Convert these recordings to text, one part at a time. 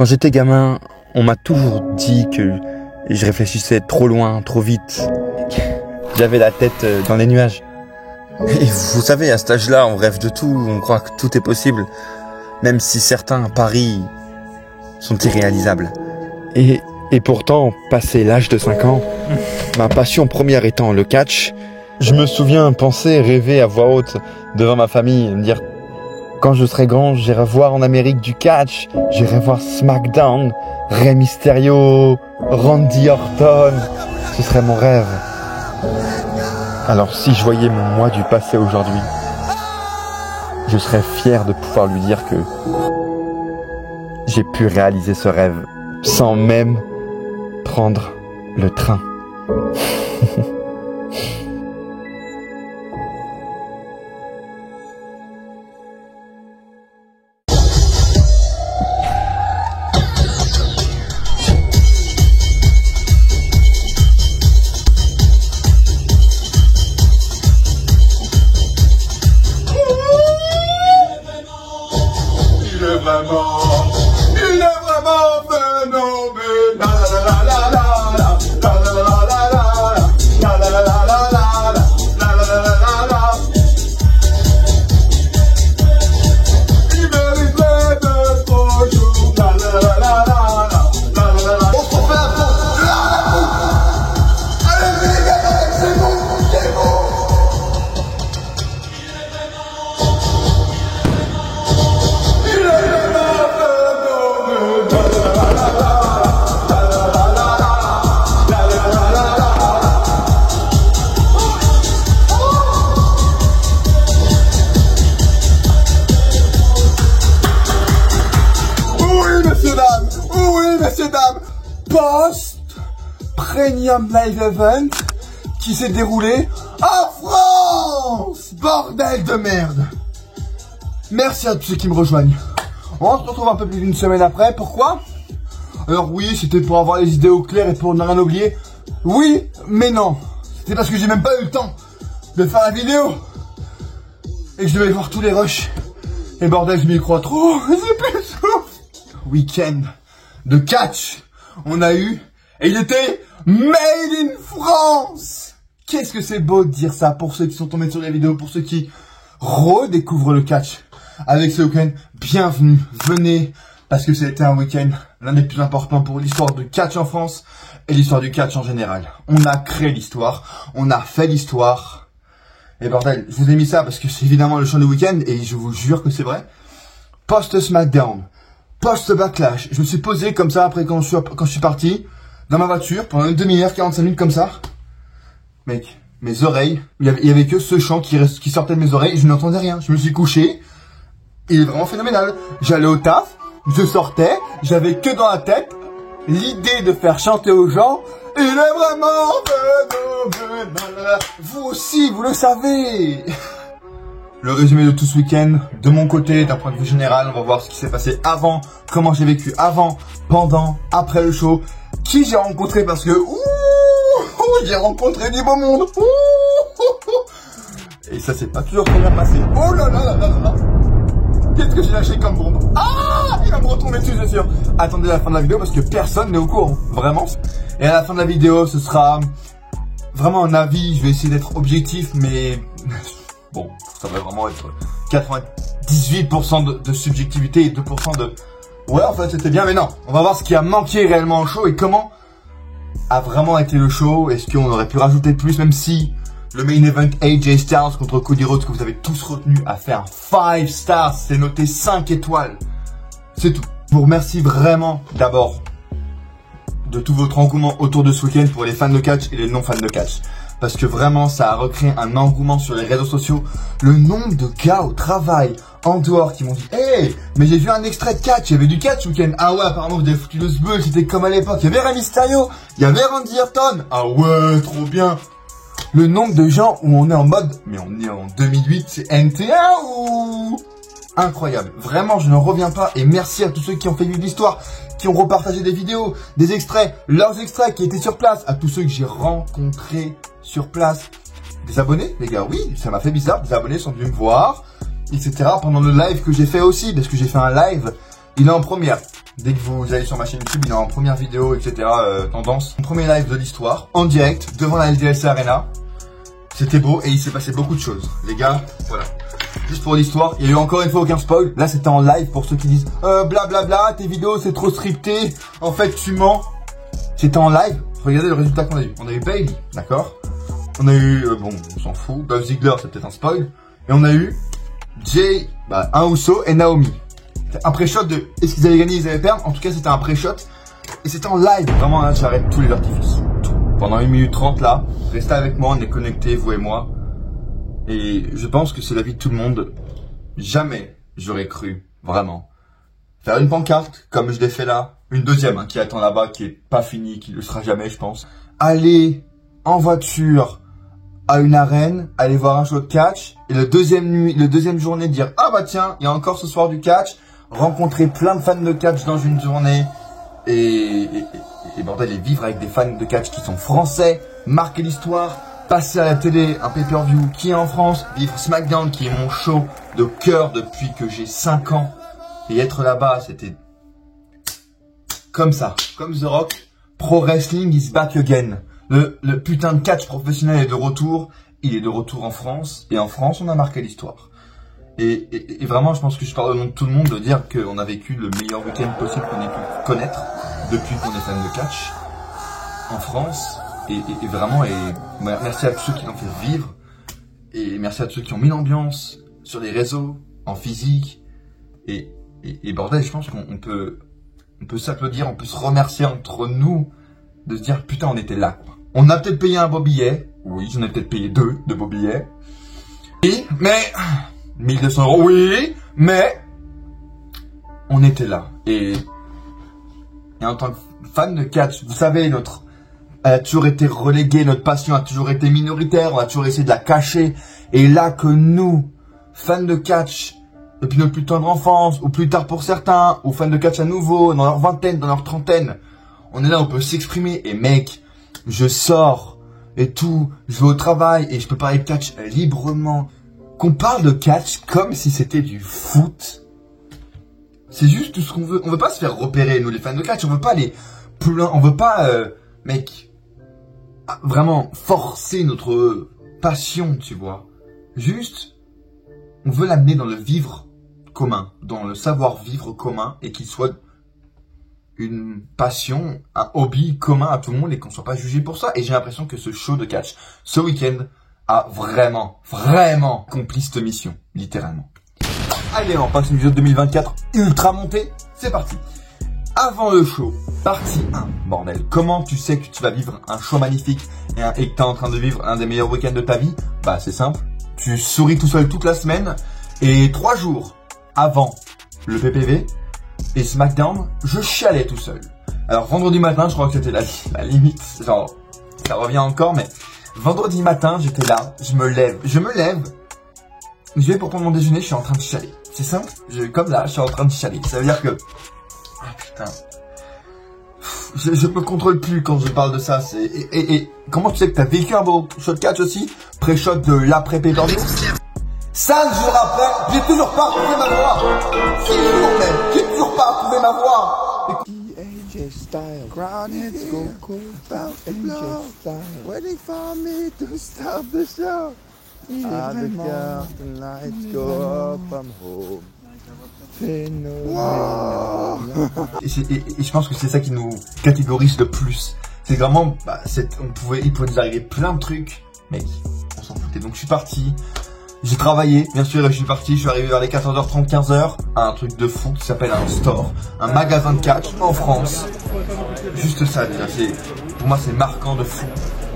Quand j'étais gamin, on m'a toujours dit que je réfléchissais trop loin, trop vite. J'avais la tête dans les nuages. Et vous savez, à cet âge-là, on rêve de tout, on croit que tout est possible. Même si certains paris sont irréalisables. Et pourtant, passé l'âge de 5 ans, ma passion première étant le catch, je me souviens penser, rêver à voix haute devant ma famille, me dire quand je serai grand, j'irai voir en Amérique du catch, j'irai voir SmackDown, Rey Mysterio, Randy Orton, ce serait mon rêve. Alors si je voyais mon moi du passé aujourd'hui, je serais fier de pouvoir lui dire que j'ai pu réaliser ce rêve sans même prendre le train. Il est vraiment phénoménal. Il mériterait d'être au jour. On s'en fait un tour. Allez, c'est bon, c'est bon. Messieurs, dames, post-premium live event qui s'est déroulé en France. Bordel de merde. Merci à tous ceux qui me rejoignent. On se retrouve un peu plus d'une semaine après. Pourquoi? Alors oui, c'était pour avoir les idées au clair et pour ne rien oublier. Oui, mais non. C'était parce que j'ai même pas eu le temps de faire la vidéo. Et que je devais voir tous les rushs. Et bordel, je m'y crois trop. J'ai plus de souffle. Week-end de catch on a eu, et il était made in France. Qu'est-ce que c'est beau de dire ça pour ceux qui sont tombés sur les vidéos, pour ceux qui redécouvrent le catch avec ce week-end. Bienvenue, venez, parce que c'était un week-end l'un des plus importants pour l'histoire du catch en France et l'histoire du catch en général. On a créé l'histoire, on a fait l'histoire. Et bordel, je vous ai mis ça parce que c'est évidemment le show du week-end et je vous jure que c'est vrai. Post-SmackDown, post-Backlash, je me suis posé comme ça après quand je suis parti dans ma voiture pendant une demi-heure, 45 minutes comme ça. Mec, mes oreilles, il y avait que ce chant qui sortait de mes oreilles et je n'entendais rien. Je me suis couché, il est vraiment phénoménal. J'allais au taf, je sortais, j'avais que dans la tête l'idée de faire chanter aux gens. Il est vraiment phénoménal. Vous aussi, vous le savez. Le résumé de tout ce week-end, de mon côté, d'un point de vue général, on va voir ce qui s'est passé avant, comment j'ai vécu avant, pendant, après le show, qui j'ai rencontré parce que j'ai rencontré du beau monde. Et ça s'est pas toujours très bien passé. Oh là là là là là. Qu'est-ce que j'ai lâché comme bombe? Ah, il va me retomber dessus, c'est sûr. Attendez la fin de la vidéo parce que personne n'est au courant, vraiment. Et à la fin de la vidéo, ce sera vraiment un avis. Je vais essayer d'être objectif, mais bon, ça va vraiment être 98% de subjectivité et 2% de ouais, en fait c'était bien, mais non. On va voir ce qui a manqué réellement au show et comment a vraiment été le show. Est-ce qu'on aurait pu rajouter plus, même si le main event AJ Styles contre Cody Rhodes que vous avez tous retenu a fait un 5 stars, c'est noté 5 étoiles. C'est tout. Je vous remercie vraiment d'abord de tout votre engouement autour de ce week-end pour les fans de catch et les non-fans de catch. Parce que vraiment, ça a recréé un engouement sur les réseaux sociaux. Le nombre de gars au travail, en dehors, qui m'ont dit « Hey, mais j'ai vu un extrait de catch, il y avait du catch ce week-end. Ah ouais, apparemment, vous avez foutu le sbeul, c'était comme à l'époque. Il y avait Rey Mysterio, il y avait Randy Orton. Ah ouais, trop bien. » Le nombre de gens où on est en mode « Mais on est en 2008, c'est NT1 ou... » Incroyable. Vraiment, je n'en reviens pas. Et merci à tous ceux qui ont fait vivre l'histoire, qui ont repartagé des vidéos, des extraits, leurs extraits qui étaient sur place. À tous ceux que j'ai rencontrés sur place. Des abonnés, les gars, oui, ça m'a fait bizarre. Des abonnés sont venus me voir, etc. pendant le live que j'ai fait aussi. Parce que j'ai fait un live, il est en première. Dès que vous allez sur ma chaîne YouTube, il est en première vidéo, etc. Tendance. Mon premier live de l'histoire, en direct, devant la LDLC Arena. C'était beau et il s'est passé beaucoup de choses. Les gars, voilà. Juste pour l'histoire, il y a eu encore une fois aucun spoil. Là, c'était en live pour ceux qui disent blablabla, tes vidéos c'est trop scripté. En fait, tu mens. C'était en live. Regardez le résultat qu'on a eu. On a eu Bailey, d'accord. On a eu, bon, on s'en fout. Dolph Ziggler, c'est peut-être un spoil. Et on a eu Jay, un Uso et Naomi. Un pré-shot de est-ce qu'ils allaient gagner, ils allaient perdre. En tout cas, c'était un pré-shot. Et c'était en live. Vraiment, là, j'arrête tous les artifices. Tout. Pendant 1 minute 30, là. Restez avec moi, on est connectés, vous et moi. Et je pense que c'est la vie de tout le monde. Jamais j'aurais cru, vraiment, faire une pancarte, comme je l'ai fait là. Une deuxième, hein, qui attend là-bas, qui est pas finie, qui le sera jamais, je pense. Aller en voiture à une arène, aller voir un show de catch. Et le deuxième journée, dire, ah bah tiens, il y a encore ce soir du catch. Rencontrer plein de fans de catch dans une journée. Et bordel, et vivre avec des fans de catch qui sont français. Marquer l'histoire. Passer à la télé un pay-per-view qui est en France, vivre SmackDown qui est mon show de cœur depuis que j'ai 5 ans. Et être là-bas, c'était comme ça, comme The Rock. Pro Wrestling is back again. Le putain de catch professionnel est de retour. Il est de retour en France. Et en France, on a marqué l'histoire. Et vraiment, je pense que je parle au nom de tout le monde de dire qu'on a vécu le meilleur week-end possible qu'on ait pu connaître depuis qu'on est fan de catch en France. Et vraiment, merci à tous ceux qui l'ont fait vivre. Et merci à tous ceux qui ont mis l'ambiance sur les réseaux, en physique. Et bordel, je pense qu'on peut s'applaudir, on peut se remercier entre nous de se dire putain, on était là, quoi. On a peut-être payé un beau billet. Oui, j'en ai peut-être payé 2 de beaux billets. Oui, mais 1200 €, oui, mais on était là. Et en tant que fan de catch, vous savez, elle a toujours été reléguée, notre passion a toujours été minoritaire, on a toujours essayé de la cacher. Et là que nous, fans de catch, depuis notre plus tendre enfance, ou plus tard pour certains, ou fans de catch à nouveau, dans leur vingtaine, dans leur trentaine, on est là, on peut s'exprimer. Et mec, je sors et tout, je vais au travail et je peux parler de catch librement. Qu'on parle de catch comme si c'était du foot, c'est juste tout ce qu'on veut. On veut pas se faire repérer, nous les fans de catch, on veut pas aller plus loin, on veut pas, mec, vraiment forcer notre passion, tu vois. Juste, on veut l'amener dans le vivre commun, dans le savoir-vivre commun, et qu'il soit une passion, un hobby commun à tout le monde et qu'on soit pas jugé pour ça. Et j'ai l'impression que ce show de catch, ce week-end, a vraiment accompli cette mission, littéralement. Allez, on passe une vidéo de 2024 ultra montée, c'est parti. Avant le show, partie 1, bordel. Comment tu sais que tu vas vivre un show magnifique et que tu es en train de vivre un des meilleurs week-ends de ta vie? Bah c'est simple, tu souris tout seul toute la semaine et 3 jours avant le PPV et SmackDown, je chialais tout seul. Alors vendredi matin, je crois que c'était la limite, genre ça revient encore, mais vendredi matin, j'étais là, je me lève, je vais pour prendre mon déjeuner, je suis en train de chialer. C'est simple, comme là, je suis en train de chialer. Ça veut dire que ah putain, je me contrôle plus quand je parle de ça. Et comment tu sais que t'as vécu un beau shot catch aussi, pré-shot de l'après pay-per-view? 5 jours après, j'ai toujours pas retrouvé ma voix. 6 jours même, j'ai toujours pas retrouvé ma voix. AJ style, crown heads go cold, bout and blow, waiting for me to stop the show. Ah, the curtain lights go up, I'm home. Et je pense que c'est ça qui nous catégorise le plus. C'est vraiment, il pouvait nous arriver plein de trucs, mec, on s'en foutait. Donc je suis parti, j'ai travaillé, bien sûr, et je suis arrivé vers les 14h30, 15h, à un truc de fou qui s'appelle un store, un magasin de catch en France. Juste ça déjà, pour moi c'est marquant de fou.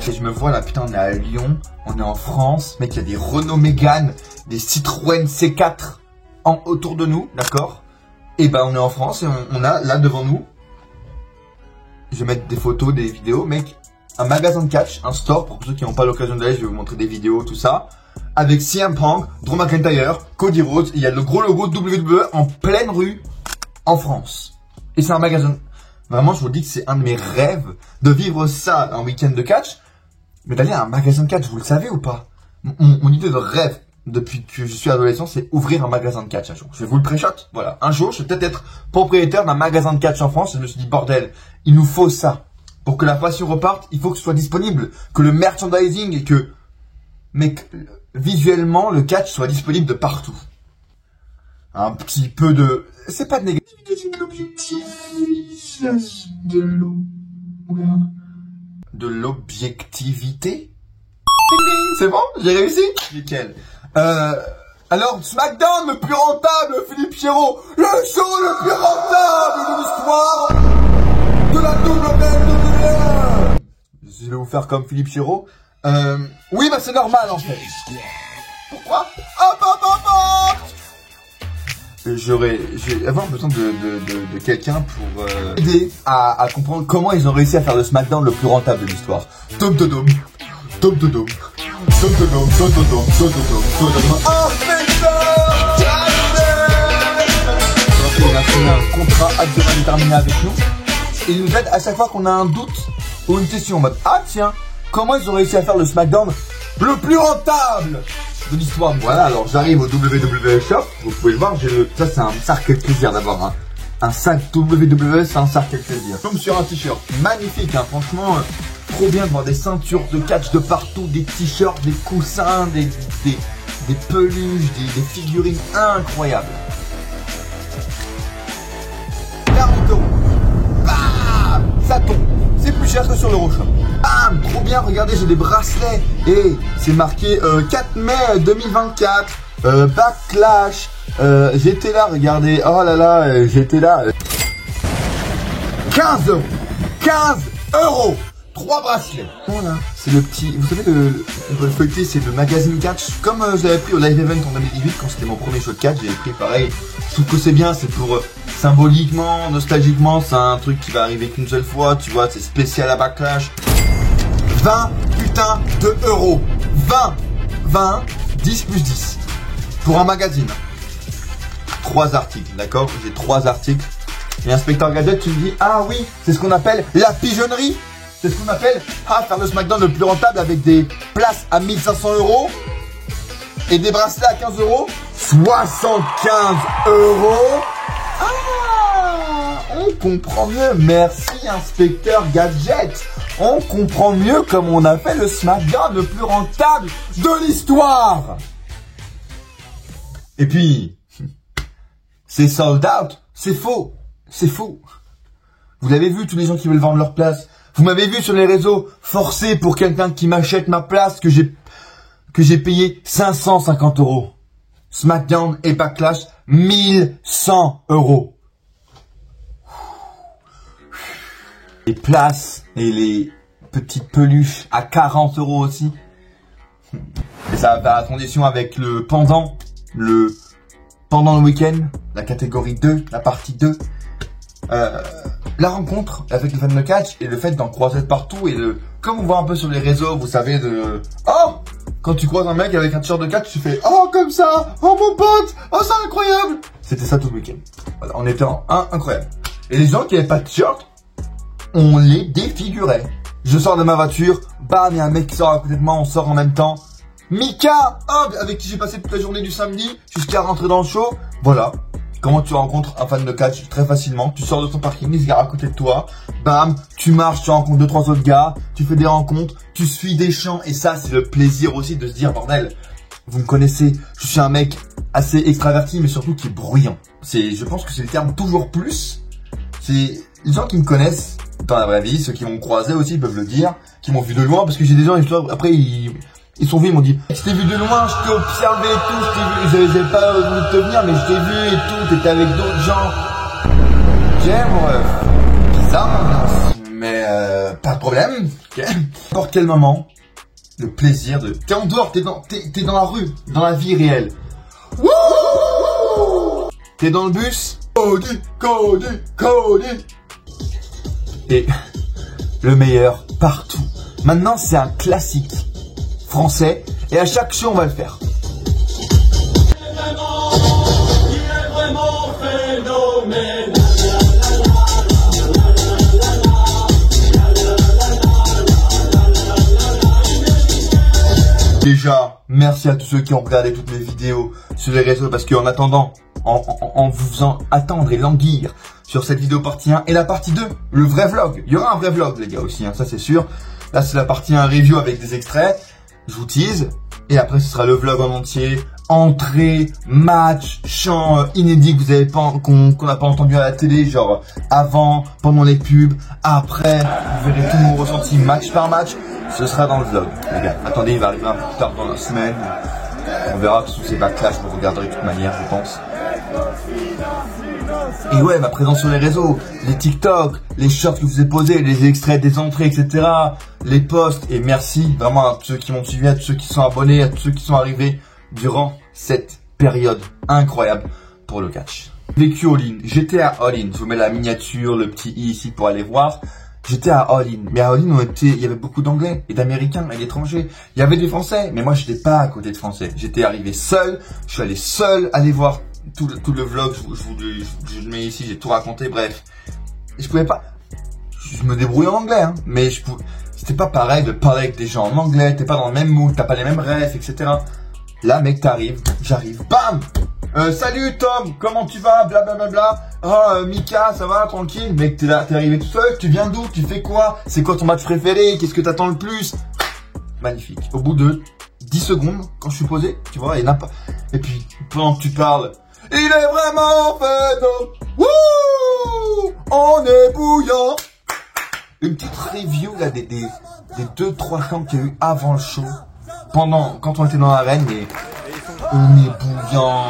Et je me vois là, putain, on est à Lyon, on est en France, mec, il y a des Renault Mégane, des Citroën C4 autour de nous, d'accord? Et ben on est en France et on a là devant nous, je vais mettre des photos, des vidéos, mec, un magasin de catch, un store, pour ceux qui n'ont pas l'occasion d'aller, je vais vous montrer des vidéos, tout ça, avec CM Punk, Drew McIntyre, Cody Rhodes, il y a le gros logo WWE en pleine rue, en France. Et c'est un magasin, vraiment je vous dis que c'est un de mes rêves, de vivre ça un week-end de catch, mais d'aller à un magasin de catch, vous le savez ou pas? Mon idée de rêve, depuis que je suis adolescent, c'est ouvrir un magasin de catch un jour. Je vais vous le pré-shot. Voilà. Un jour, je vais peut-être être propriétaire d'un magasin de catch en France. Et je me suis dit, bordel, il nous faut ça. Pour que la passion reparte, il faut que ce soit disponible. Que le merchandising et que, visuellement, le catch soit disponible de partout. Un petit peu de, c'est pas de négativité, c'est de l'objectivité. De l'objectivité. C'est bon? J'ai réussi? Nickel. Alors, SmackDown, le plus rentable, Philippe Pierrot, le show le plus rentable de l'histoire de la WWE. Je vais vous faire comme Philippe Pierrot. Oui, bah c'est normal en fait. Pourquoi? J'ai avoir besoin de quelqu'un pour aider à comprendre comment ils ont réussi à faire le SmackDown le plus rentable de l'histoire. Tom Dodom. Il a signé un contrat à durée déterminée avec nous. Et il nous aide à chaque fois qu'on a un doute ou une question en mode ah tiens, comment ils ont réussi à faire le SmackDown le plus rentable de l'histoire. Voilà, alors j'arrive au WWE Shop. Vous pouvez le voir, ça c'est un sac quel plaisir d'avoir un sac WWE, c'est un sac quel plaisir. Comme sur un t-shirt, magnifique hein, franchement. Trop bien de voir des ceintures de catch de partout, des t-shirts, des coussins, des peluches, des figurines incroyables. 40 €. Bam, ça tombe. C'est plus cher que sur l'Euroshop. Bam, trop bien, regardez, j'ai des bracelets. Et c'est marqué 4 mai 2024. Backlash. J'étais là, regardez. Oh là là, j'étais là. 15 €. 15 €. 3 bracelets. Voilà. C'est le petit. Vous savez, le feuilleté, c'est le magazine catch. Comme je l'avais pris au Live Event en 2018, quand c'était mon premier show de catch, j'avais pris pareil. Je trouve que c'est bien, c'est pour symboliquement, nostalgiquement, c'est un truc qui va arriver qu'une seule fois, tu vois, c'est spécial à Backlash. 20 putain de euros. 20, 10 plus 10. Pour un magazine. 3 articles, d'accord? J'ai 3 articles. Et Inspecteur Gadget, tu me dis, ah oui, c'est ce qu'on appelle la pigeonnerie. C'est ce qu'on appelle faire le SmackDown le plus rentable avec des places à 1500 € et des bracelets à 15 €. 75 €. Ah, on comprend mieux. Merci Inspecteur Gadget. On comprend mieux comment on a fait le SmackDown le plus rentable de l'histoire. Et puis, c'est sold out. C'est faux. C'est faux. Vous l'avez vu, tous les gens qui veulent vendre leur place. Vous m'avez vu sur les réseaux forcé pour quelqu'un qui m'achète ma place que j'ai payé 550 €. SmackDown et Backlash, 1100 €. Les places et les petites peluches à 40 € aussi. Et ça va faire la transition avec le pendant le week-end, la catégorie 2, la partie 2. La rencontre avec les fans de catch et le fait d'en croiser partout et comme on voit un peu sur les réseaux, vous savez quand tu croises un mec avec un t-shirt de catch, tu fais oh comme ça, oh mon pote, oh c'est incroyable. C'était ça tout le week-end. Voilà, on était en incroyable. Et les gens qui avaient pas de t-shirt, on les défigurait. Je sors de ma voiture, bam, il y a un mec qui sort à côté de moi, on sort en même temps. Mika, avec qui j'ai passé toute la journée du samedi jusqu'à rentrer dans le show. Voilà. Comment tu rencontres un fan de catch? Très facilement. Tu sors de ton parking, il se gare à côté de toi. Bam, tu marches, tu rencontres 2-3 autres gars. Tu fais des rencontres, tu suis des chants. Et ça, c'est le plaisir aussi de se dire, bordel, vous me connaissez, je suis un mec assez extraverti, mais surtout qui est bruyant. Je pense que c'est le terme toujours plus. C'est les gens qui me connaissent dans la vraie vie, ceux qui m'ont croisé aussi peuvent le dire, qui m'ont vu de loin, parce que j'ai des gens, après, ils sont venus, ils m'ont dit je t'ai vu de loin, je t'ai observé et tout, j'avais pas voulu te venir, mais je t'ai vu et tout, t'étais avec d'autres gens. J'aime, bizarre l'ambiance, mais pas de problème. N'importe quel moment, le plaisir de... T'es en dehors, t'es dans la rue, dans la vie réelle. Wouh! T'es dans le bus, Cody. Et le meilleur partout. Maintenant, c'est un classique français et à chaque show on va le faire. Il est vraiment phénoménal. Déjà Merci à tous ceux qui ont regardé toutes mes vidéos sur les réseaux parce qu'en attendant, en vous faisant attendre et languir sur cette vidéo partie 1 et la partie 2, le vrai vlog. Il y aura un vrai vlog les gars aussi, hein, ça c'est sûr. Là c'est la partie 1 review avec des extraits, je vous tease. Et après ce sera le vlog en entier, entrée, match, chant inédit que vous avez pas, qu'on n'a pas entendu à la télé, genre avant, pendant les pubs, après, vous verrez tout mon ressenti match par match. Ce sera dans le vlog, les gars. Attendez, il va arriver un peu plus tard dans la semaine. On verra que sous ces backlash, vous regarderez de toute manière, je pense. Et ouais, ma présence sur les réseaux, les TikTok, les shorts que je vous ai posés, les extraits des entrées, etc. Les posts. Et merci vraiment à tous ceux qui m'ont suivi, à tous ceux qui sont abonnés, à tous ceux qui sont arrivés durant cette période incroyable pour le catch. Vécu all-in, j'étais à all-in. Je vous mets la miniature, le petit i ici pour aller voir. J'étais à all-in, mais à all-in il y avait beaucoup d'anglais et d'américains et d'étrangers. Il y avait des français, mais moi j'étais pas à côté de français. J'étais arrivé seul, je suis allé seul aller voir tout le vlog, je le mets ici, j'ai tout raconté, bref. Et je pouvais pas, je me débrouille en anglais, hein, mais c'était pas pareil de parler avec des gens en anglais, t'es pas dans le même mood, t'as pas les mêmes rêves, etc. Là mec j'arrive, bam! Salut Tom, comment tu vas? Blablabla. Oh Mika, ça va, tranquille? Mec, t'es là, t'es arrivé tout seul, tu viens d'où? Tu fais quoi? C'est quoi ton match préféré? Qu'est-ce que t'attends le plus? Magnifique. Au bout de 10 secondes, quand je suis posé, tu vois, et puis, pendant que tu parles, il est vraiment fait donc, wouh! On est bouillant! Une petite review, là, des 2-3 chants qu'il y a eu avant le show. Quand on était dans l'arène, mais on est bouillant.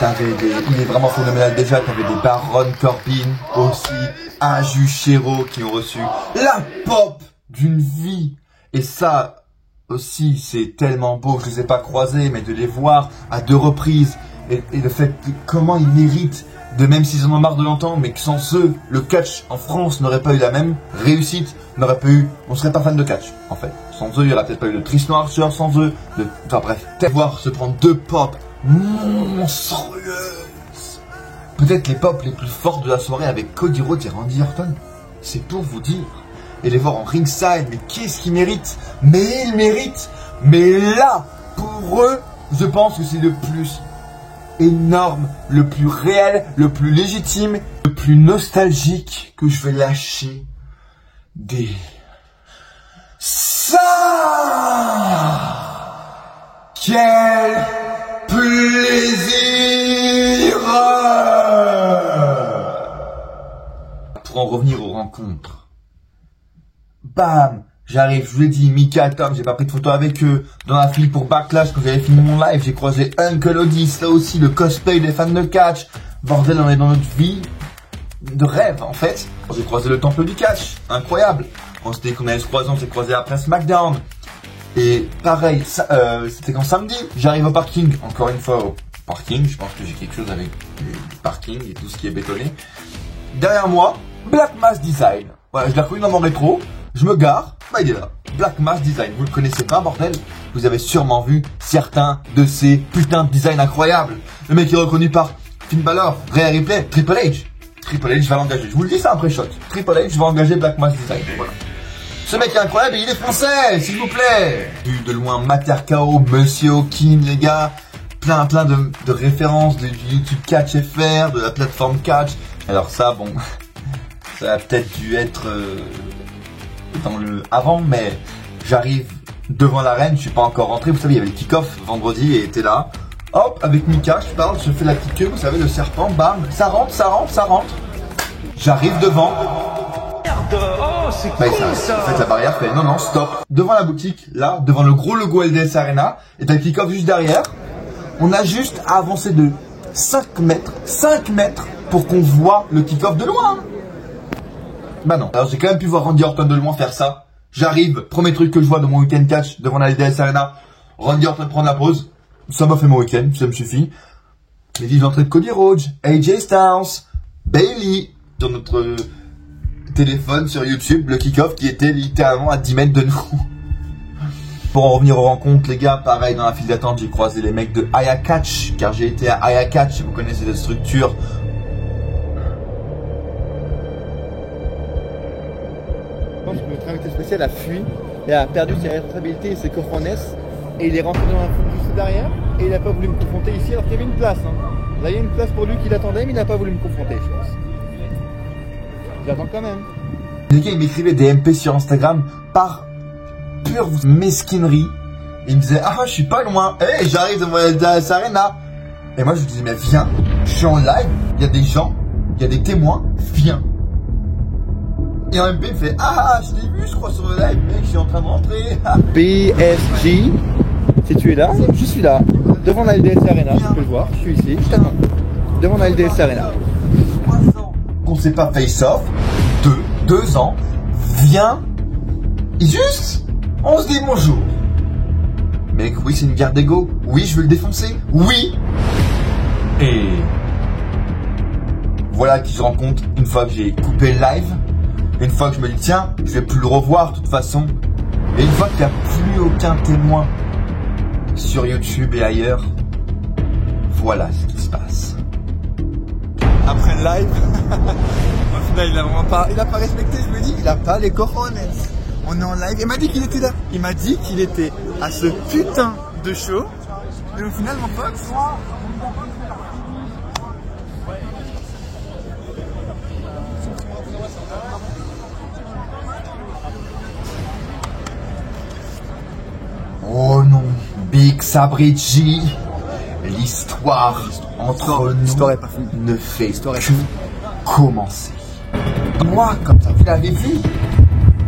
Il est vraiment phénoménal déjà, t'avais des Baron Corbin aussi, Aju Shero qui ont reçu la pop d'une vie. Et ça aussi, c'est tellement beau, je les ai pas croisés, mais de les voir à 2 reprises. Et le fait que comment ils méritent, même s'ils en ont marre de l'entendre, mais que sans eux, le catch en France n'aurait pas eu la même réussite, on serait pas fan de catch, en fait. Sans eux, il y aurait peut-être pas eu de Tristan Archer, sans eux, enfin bref, voir se prendre 2 pop monstrueuses. Peut-être les pop les plus fortes de la soirée avec Cody Rhodes et Randy Orton. C'est pour vous dire. Et les voir en ringside, mais qu'est-ce qu'ils méritent? Mais ils méritent. Mais là, pour eux, je pense que c'est le plus énorme, le plus réel, le plus légitime, le plus nostalgique que je vais lâcher des... Ça! Quel plaisir! Pour en revenir aux rencontres. Bam! J'arrive, je vous l'ai dit, Mika et Tom, j'ai pas pris de photo avec eux. Dans la file pour Backlash, quand j'avais fini mon live, j'ai croisé Uncle Odyss, là aussi, le cosplay des fans de catch. Bordel, on est dans notre vie de rêve, en fait. J'ai croisé le temple du catch, incroyable. On s'était qu'on allait se croiser, on s'est croisé après SmackDown. Et pareil, c'était quand samedi, j'arrive au parking, encore une fois au parking, je pense que j'ai quelque chose avec le parking et tout ce qui est bétonné. Derrière moi, Black Mass Design. Voilà, je l'ai reconnu dans mon rétro, je me gare, bah il est là. Black Mass Design, vous le connaissez pas, bordel? Vous avez sûrement vu certains de ces putains de designs incroyables. Le mec est reconnu par Finn Balor, Rhea Ripley, Triple H. Triple H va l'engager, je vous le dis ça après shot. Triple H va engager Black Mass Design, voilà. Ce mec est incroyable et il est français, s'il vous plaît. Vu de loin, Mater KO, Monsieur Hawking, les gars. Plein de références du YouTube Catch FR, de la plateforme Catch. Alors ça, bon, ça a peut-être dû être dans le avant, mais j'arrive devant l'arène, je suis pas encore rentré. Vous savez, il y avait le kick-off vendredi et était là. Hop, avec Mika, je parle, je fais la petite queue, vous savez, le serpent, bam, ça rentre. J'arrive devant. Oh, c'est cool ça. En fait, la barrière fait non, stop. Devant la boutique, là, devant le gros logo LDS Arena, et t'as le kick-off juste derrière. On a juste à avancer de 5 mètres pour qu'on voit le kick-off de loin. Bah non. Alors j'ai quand même pu voir Randy Orton de loin faire ça. J'arrive, premier truc que je vois de mon week-end catch devant la LDS Arena, Randy Orton prendre la pause. Ça m'a fait mon week-end, ça me suffit. Les vives entrées de Cody Rhodes, AJ Styles, Bayley, sur notre téléphone sur YouTube, le kick-off qui était littéralement à 10 mètres de nous. Pour en revenir aux rencontres, les gars, pareil, dans la file d'attente, j'ai croisé les mecs de Aya Catch, car j'ai été à Aya Catch, si vous connaissez cette structure. pense que notre invité spécial a fui et a perdu ses responsabilités et ses coffres et il est rentré dans la foule juste derrière et il n'a pas voulu me confronter ici alors qu'il y avait une place. Hein. Là il y a une place pour lui qui l'attendait mais il n'a pas voulu me confronter je pense. J'attends quand même. Les gars ils m'écrivaient des MP sur Instagram par pure mesquinerie. Ils me disaient ah je suis pas loin, hey, j'arrive de la Arena. Et moi je lui disais mais viens, je suis en live, il y a des gens, il y a des témoins, viens. Et en MP il me fait ah je t'ai vu je crois sur le live mec je suis en train de rentrer. PSG, si tu es là, je suis là, devant la LDS Arena, tu peux le voir, je suis ici, je t'attends, devant la LDS Arena. 3 ans qu'on s'est pas face off, 2 ans, viens, et juste, on se dit bonjour. Mec, oui c'est une guerre d'ego, oui je veux le défoncer, oui. Et voilà qui se rend compte une fois que j'ai coupé le live, une fois que je me dis tiens, je vais plus le revoir de toute façon, et une fois qu'il n'y a plus aucun témoin sur YouTube et ailleurs, voilà ce qui se passe. Après le live, au final il a vraiment pas, respecté, je me dis, il a pas les cojones. On est en live, il m'a dit qu'il était là, il m'a dit qu'il était à ce putain de show, et au final mon pote, oh non, Big Sabrici, l'histoire entre nous ne fait que commencer. Moi, comme ça, vous l'avez vu,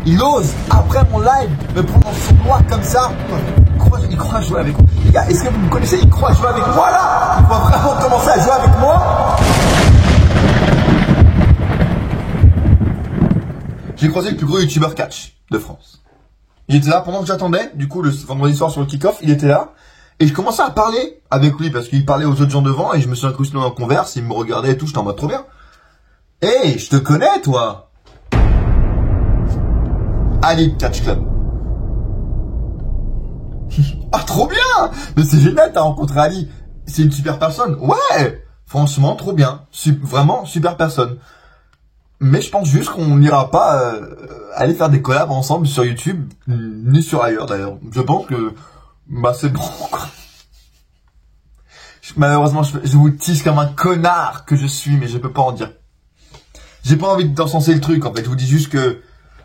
il ose, après mon live, me prendre sur moi comme ça. Il croit jouer avec moi. Les gars, est-ce que vous me connaissez? Il croit jouer avec moi là? Il croit vraiment commencer à jouer avec moi? J'ai croisé le plus gros youtubeur catch de France. Il était là pendant que j'attendais, du coup le vendredi soir sur le kick-off, il était là. Et je commençais à parler avec lui parce qu'il parlait aux autres gens devant et je me suis incrusté dans la converse, il me regardait et tout, j'étais en mode trop bien. Hey, je te connais toi. Ali Catch Club. Ah trop bien. Mais c'est génial, t'as rencontré Ali. C'est une super personne. Ouais, franchement trop bien. Vraiment super personne. Mais je pense juste qu'on n'ira pas aller faire des collabs ensemble sur YouTube, ni sur ailleurs d'ailleurs. Je pense que bah c'est bon quoi. Malheureusement je vous tease comme un connard que je suis, mais je peux pas en dire. J'ai pas envie d'encenser le truc en fait. Je vous dis juste que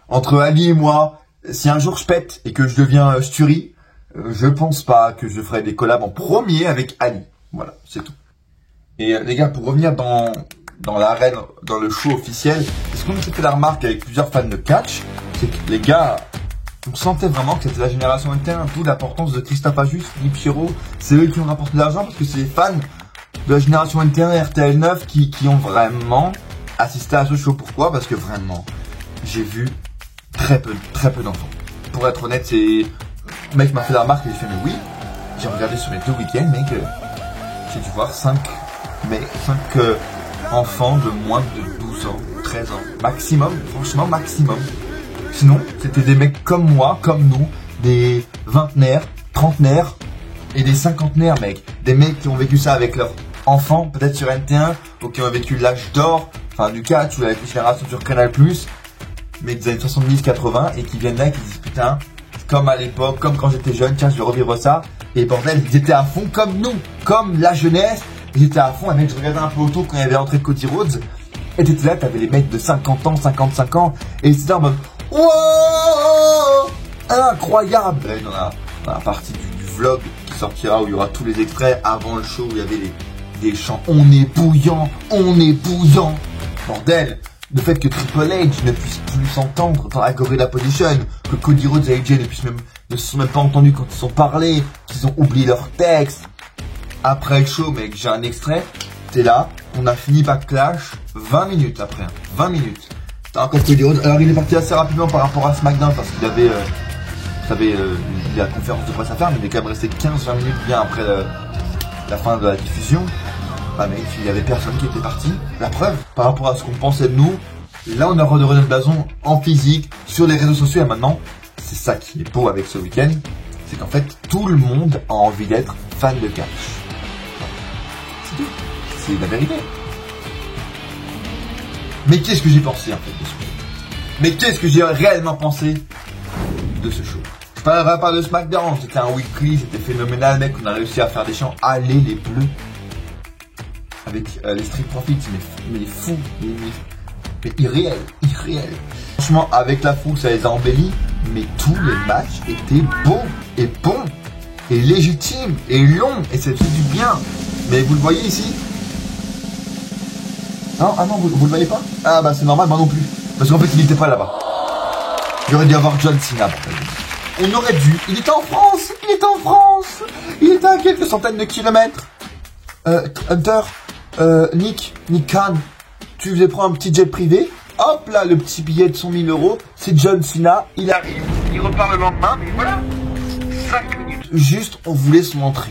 entre Ali et moi, si un jour je pète et que je deviens Sturi, je pense pas que je ferai des collabs en premier avec Ali. Voilà, c'est tout. Et les gars, pour revenir dans l'arène, dans le show officiel, ce qu'on s'est fait la remarque avec plusieurs fans de catch, c'est que les gars, on sentait vraiment que c'était la génération 21, d'où l'importance de Christophe Ajus, Philippe Chiro, c'est eux qui ont rapporté de l'argent parce que c'est les fans de la génération 21 RTL 9 qui ont vraiment assisté à ce show. Pourquoi? Parce que vraiment, j'ai vu très peu d'enfants. Pour être honnête, c'est... Le mec m'a fait la remarque et j'ai fait mais oui, j'ai regardé sur les 2 week-ends, mec, j'ai dû voir 5 enfants de moins de 12 ans, 13 ans, maximum, franchement maximum. Sinon, c'était des mecs comme moi, comme nous, des vingtenaires, trentenaires et des cinquantenaires, mec. Des mecs qui ont vécu ça avec leurs enfants, peut-être sur NT1, ou qui ont vécu l'âge d'or, enfin du catch, ou la génération sur Canal+, mais des années 70-80, et qui viennent là et qui disent putain, comme à l'époque, comme quand j'étais jeune, tiens je vais revivre ça, et bordel, ils étaient à fond comme nous, comme la jeunesse, ils étaient à fond, et mec je regardais un peu autour quand il y avait l'entrée de Cody Rhodes, et t'étais là, t'avais les mecs de 50 ans, 55 ans, et c'était en mode wow, incroyable. Là, dans la partie du vlog qui sortira où il y aura tous les extraits avant le show où il y avait des chants on est bouillant, bordel. Le fait que Triple H ne puisse plus s'entendre dans la Gorilla Position, que Cody Rhodes et AJ ne se sont même pas entendus quand ils sont parlé, qu'ils ont oublié leur texte. Après le show, mec, j'ai un extrait, t'es là, on a fini Backlash 20 minutes après, 20 minutes. T'as encore Cody Rhodes, alors il est parti assez rapidement par rapport à SmackDown parce qu'il avait, vous savez, il a la conférence de presse à faire, mais il est quand même resté 15-20 minutes bien après la fin de la diffusion. Bah mec, il y avait personne qui était parti. La preuve, par rapport à ce qu'on pensait de nous, là on a redoré notre blason en physique, sur les réseaux sociaux, et maintenant, c'est ça qui est beau avec ce week-end, c'est qu'en fait, tout le monde a envie d'être fan de catch. C'est tout. C'est la vérité. Mais qu'est-ce que j'ai pensé en fait de ce week-end? Mais qu'est-ce que j'ai réellement pensé de ce show? Je parlerai pas de SmackDown, c'était un weekly, c'était phénoménal, mec, on a réussi à faire des chants. Allez les bleus. Avec les Street Profits, mais fous, mais irréels. Franchement, avec la foule, ça les a embellis, mais tous les matchs étaient bons, et légitimes, et longs, et ça fait du bien. Mais vous le voyez ici? Non, ah non, vous le voyez pas? Ah bah c'est normal, moi non plus. Parce qu'en fait, il n'était pas là-bas. Il aurait dû avoir John Cena. On aurait dû. Il était en France. Il était à quelques centaines de kilomètres. Hunter, Nick Khan, tu faisais prendre un petit jet privé. Hop là, le petit billet de 100 000 €. C'est John Cena. Il arrive. Il repart le lendemain. Mais voilà. 5 minutes. Juste, on voulait se montrer.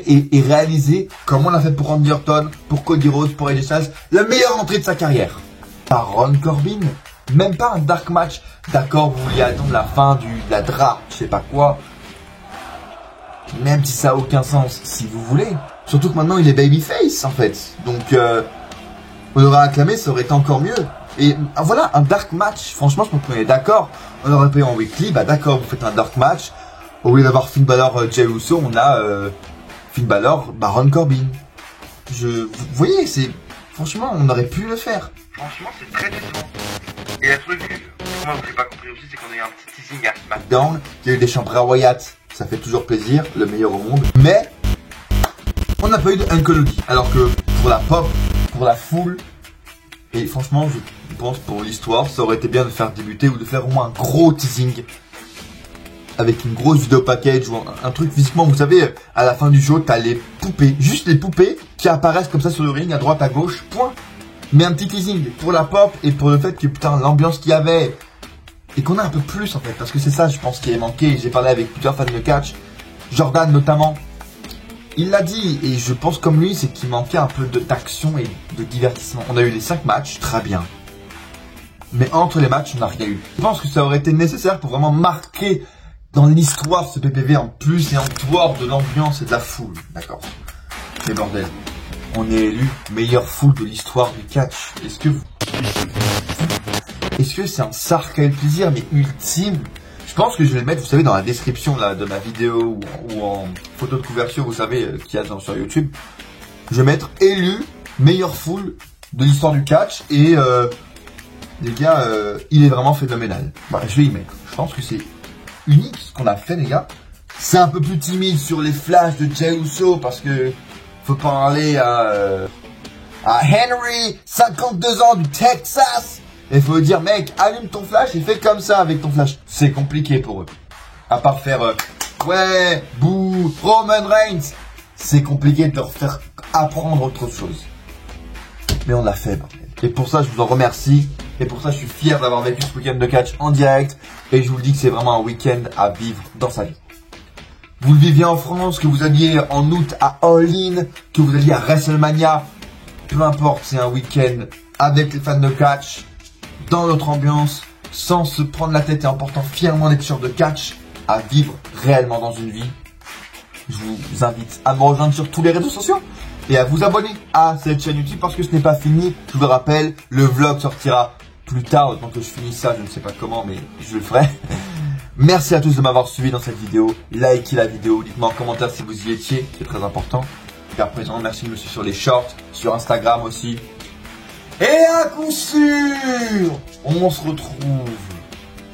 Et réaliser comme on l'a fait pour Randy Orton, pour Cody Rhodes, pour AJ Styles, la meilleure entrée de sa carrière. Par Ron Corbin, même pas un dark match. D'accord, vous vouliez attendre la fin de la draft, je sais pas quoi. Même si ça a aucun sens, si vous voulez. Surtout que maintenant il est babyface en fait. Donc on aurait acclamé, ça aurait été encore mieux. Et voilà, un dark match, franchement je pense qu'on est d'accord. On aurait payé en weekly, bah d'accord, vous faites un dark match. Au lieu d'avoir Finn Balor, Jey Uso, on a Finn Balor, Baron Corbin. Vous voyez, franchement, on aurait pu le faire. Franchement, c'est très décevant. Et la truc, moi, ce que j'ai pas compris aussi, c'est qu'on a eu un petit teasing à SmackDown, qu'il y a eu des chants Bray Wyatt, ça fait toujours plaisir, le meilleur au monde. Mais, on n'a pas eu de Uncle. Alors que pour la pop, pour la foule, et franchement, je pense pour l'histoire, ça aurait été bien de faire débuter ou de faire au moins un gros teasing. Avec une grosse vidéo package ou un truc physiquement, vous savez, à la fin du show, t'as les poupées, juste les poupées qui apparaissent comme ça sur le ring, à droite, à gauche, point. Mais un petit teasing pour la pop et pour le fait que putain, l'ambiance qu'il y avait, et qu'on a un peu plus en fait, parce que c'est ça, je pense, qui est manqué. J'ai parlé avec plusieurs fans de catch, Jordan notamment, il l'a dit, et je pense comme lui, c'est qu'il manquait un peu d'action et de divertissement. On a eu les 5 matchs, très bien. Mais entre les matchs, on n'a rien eu. Je pense que ça aurait été nécessaire pour vraiment marquer dans l'histoire ce PPV en plus et en dehors de l'ambiance et de la foule, d'accord. Mais bordel, on est élu meilleure foule de l'histoire du catch. Est-ce que c'est un sarcasme plaisir mais ultime? Je pense que je vais le mettre, vous savez, dans la description là, de ma vidéo ou en photo de couverture, vous savez, qu'il y a sur YouTube. Je vais mettre élu meilleure foule de l'histoire du catch et les gars, il est vraiment phénoménal. Bah, je vais y mettre. Je pense que c'est unique ce qu'on a fait, les gars. C'est un peu plus timide sur les flashs de Jey Uso parce que faut parler à Henry, 52 ans du Texas. Et faut dire, mec, allume ton flash et fais comme ça avec ton flash. C'est compliqué pour eux. À part faire ouais, bouh, Roman Reigns. C'est compliqué de leur faire apprendre autre chose. Mais on l'a fait, bordel. Et pour ça, je vous en remercie. Et pour ça, je suis fier d'avoir vécu ce week-end de catch en direct. Et je vous le dis que c'est vraiment un week-end à vivre dans sa vie. Vous le viviez en France, que vous alliez en août à All In, que vous alliez à WrestleMania. Peu importe, c'est un week-end avec les fans de catch, dans notre ambiance, sans se prendre la tête et en portant fièrement des t-shirts de catch, à vivre réellement dans une vie. Je vous invite à me rejoindre sur tous les réseaux sociaux et à vous abonner à cette chaîne YouTube parce que ce n'est pas fini. Je vous le rappelle, le vlog sortira plus tard, tant que je finis ça, je ne sais pas comment, mais je le ferai. Merci à tous de m'avoir suivi dans cette vidéo. Likez la vidéo, dites-moi en commentaire si vous y étiez, c'est très important. Et à présent, merci de me suivre sur les shorts, sur Instagram aussi. Et à coup sûr, on se retrouve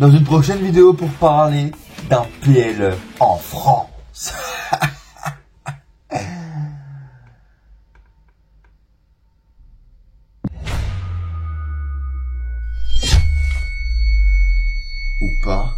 dans une prochaine vidéo pour parler d'un PLE en France. Ou pas.